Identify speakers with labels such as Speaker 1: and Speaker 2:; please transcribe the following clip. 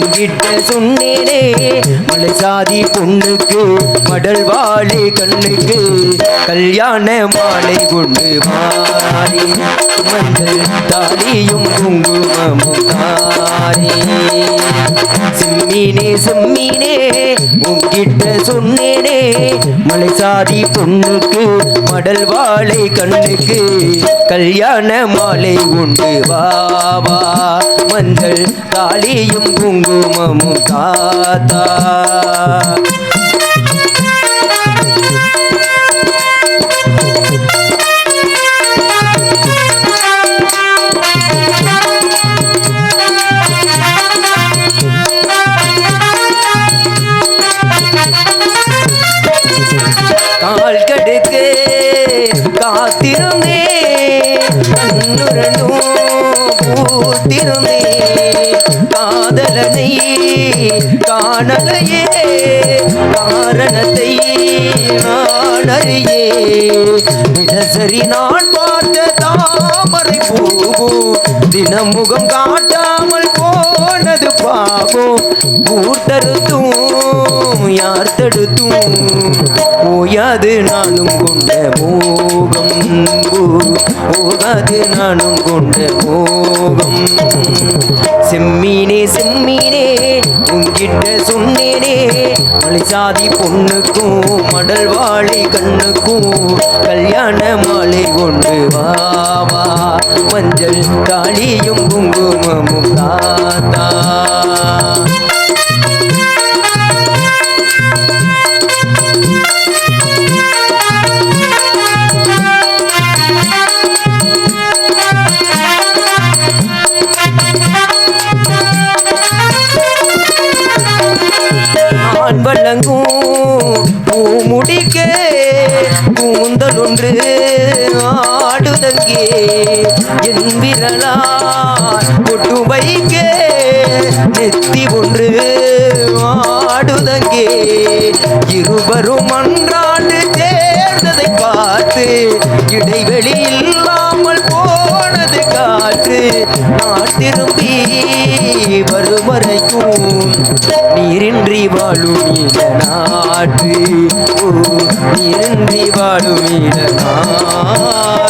Speaker 1: உங்கிட்ட சொன்னேனே மலை சாதி பொண்ணுக்கு மடல் வாழை கண்ணுக்கு கல்யாண மாலை கொண்டு மாறி மஞ்சள் தாலியும் குங்குமமும் தாரி செம்மீனே செம்மீனே உங்கிட்ட சொன்னேனே மலை சாதி பொண்ணுக்கு மடல் வாழை கண்ணுக்கு கல்யாண மாலை உண்டு வாவா மஞ்சள் தாலியும் குங்குமமும் தாத்தா கால் கடுக்கு காத்திருந்தே கண்ணுரணும் பூத்திருந்தே காதலனை காணலையே காரணத்தை நான் அறியே தினசரி நான் பார்த்த தாமரை பூவும் தினமுகம் காட்டாமல் போனது பாவம் கூட்டறுத்தும் யார் தடுத்தும் ஓயாது நானும் கொண்ட மோகம் ஓகாது நானும் கொண்ட மோகம் செம்மீனே செம்மீனே உங்கிட்ட சொன்னேனே மலை சாதி பொண்ணுக்கும் மடல் வாழை கண்ணுக்கும் கல்யாண மாலை கொண்டு வாவா மஞ்சள் தாலியும் குங்குமமும் தாத்தா வழங்கும் பூமுடிக்க கூந்தல் ஒன்று ஆடுதங்கே என் விரலா பொட்டு வைக்க நெத்தி ஒன்று ஆடுதங்கே இருவரும் அன்றாண்டு சேர்ந்ததை பார்த்து இடைவெளி இல்லாமல் போனது காற்று நான் திரும்பி வரும் வரைக்கும் நீரின்றி வாழும் இட நாட்டு நீரின்றி வாழும் இட நாடு